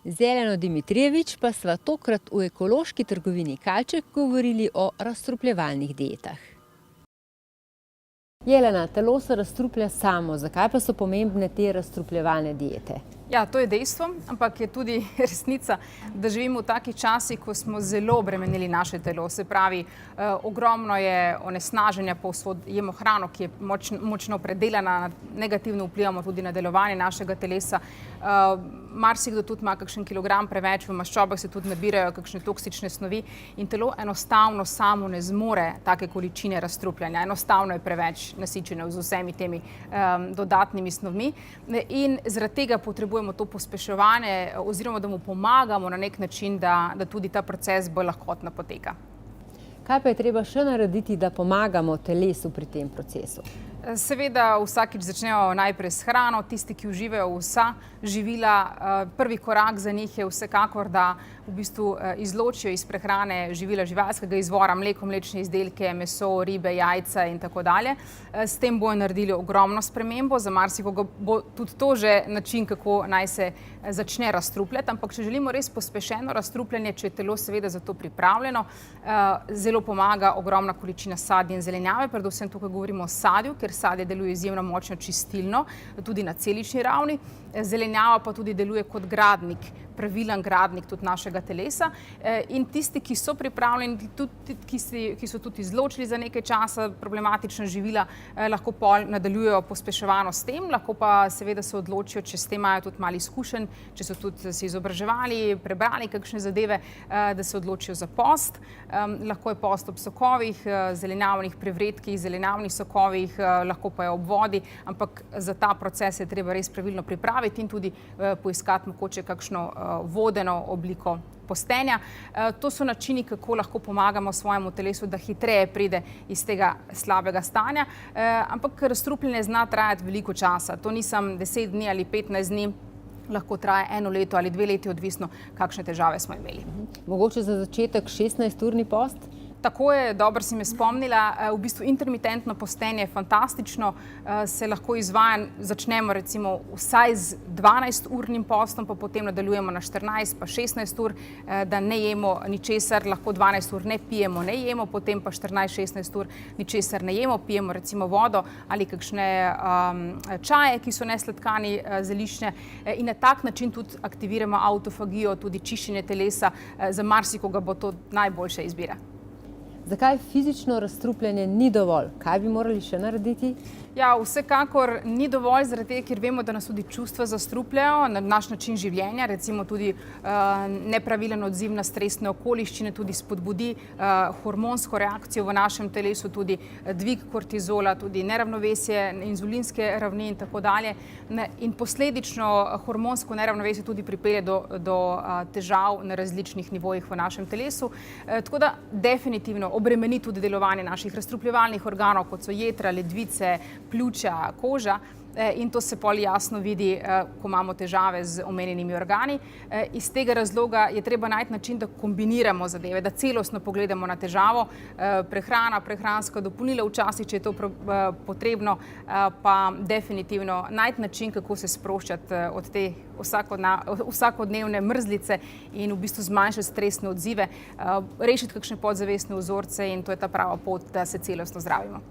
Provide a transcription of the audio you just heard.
Z Jeleno Dimitrijevič pa sva tokrat v ekološki trgovini Kalček govorili o razstrupljevalnih dietah. Jelena, telo se razstruplja samo. Zakaj pa so pomembne te razstrupljevalne diete? Ja, to je dejstvo, ampak je tudi resnica, da živimo v takih časih, ko smo zelo obremenili naše telo. Se pravi, ogromno je onesnaženja povsod, jemo hrano, ki je močno predelana, negativno vplivamo tudi na delovanje našega telesa. Marsikdo tudi ima kakšen kilogram preveč, v maščobah se tudi nabirajo kakšne toksične snovi in telo enostavno samo ne zmore take količine razstrupljanja. Enostavno je preveč nasičeno z vsemi temi dodatnimi snovmi in zaradi tega potrebujemo to pospeševanje oziroma da mu pomagamo na nek način, da tudi ta proces bolj lahkotno poteka. Kaj pa je treba še narediti, da pomagamo telesu pri tem procesu? Seveda vsakič začnejo najprej s hrano, tisti, ki uživajo vsa živila. Prvi korak za njih je vsekakor, da v bistvu izločijo iz prehrane živila živalskega izvora, mleko, mlečne izdelke, meso, ribe, jajca in tako dalje. S tem bojo naredili ogromno spremembo, za marsikoga bo tudi to že način, kako naj se začne razstrupljati, ampak če želimo res pospešeno razstrupljanje, če je telo seveda za to pripravljeno, zelo pomaga ogromna količina sadja in zelenjave, predvsem tukaj govorimo o sadju, ker sadje deluje izjemno močno čistilno, tudi na celični ravni. Zelenjava pa tudi deluje kot gradnik, pravilen gradnik tudi našega telesa. In tisti, ki so pripravljeni, tudi ki so tudi izločili za nekaj časa problematična živila, lahko pol nadaljujejo pospeševano s tem, lahko pa seveda se odločijo, če s tem imajo tudi malo izkušenj, če so tudi se izobraževali, prebrali kakšne zadeve, da se odločijo za post. Lahko je post ob sokovih, zelenjavnih prevredkih, zelenjavnih sokovih, lahko pa je ob vodi, ampak za ta proces je treba res pravilno pripraviti in tudi poiskati mogoče kakšno vodeno obliko postenja. To so načini, kako lahko pomagamo svojemu telesu, da hitreje pride iz tega slabega stanja, ampak razstrupljanje zna trajati veliko časa. To ni samo 10 dni ali 15 dni, lahko traja 1 leto ali 2 leti, odvisno, kakšne težave smo imeli. Mogoče za začetek 16-urni post? Tako je, dobro si me spomnila. V bistvu intermitentno postenje je fantastično, se lahko izvaja, začnemo recimo vsaj z 12-urnim postom, pa potem nadaljujemo na 14 pa 16 ur, da ne jemo ničesar, lahko 12 ur ne pijemo, ne jemo, potem pa 14-16 ur ničesar ne jemo, pijemo recimo vodo ali kakšne čaje, ki so nesladkani, zeliščne, in na tak način tudi aktiviramo autofagijo, tudi čiščenje telesa. Za marsikoga bo to najboljša izbira. Zakaj fizično razstrupljanje ni dovolj? Kaj bi morali še narediti? Ja, vsekakor ni dovolj, zaradi tega, ker vemo, da nas tudi čustva zastrupljajo, na naš način življenja, recimo tudi nepravilen odziv na stresne okoliščine, tudi spodbudi hormonsko reakcijo v našem telesu, tudi dvig kortizola, tudi neravnovesje, inzulinske ravni in tako dalje. In posledično hormonsko neravnovesje tudi pripelje do težav na različnih nivojih v našem telesu. Tako da definitivno obremeni tudi delovanje naših razstrupljevalnih organov, kot so jetra, ledvice, pljuča, koža, in to se pol jasno vidi, ko imamo težave z omenjenimi organi. Iz tega razloga je treba najti način, da kombiniramo zadeve, da celostno pogledamo na težavo. Prehrana, prehranska dopolnila včasih, če je to potrebno, pa definitivno najti način, kako se sproščati od te vsakodnevne mrzlice in v bistvu zmanjšati stresne odzive, rešiti kakšne podzavestne vzorce in to je ta prava pot, da se celostno zdravimo.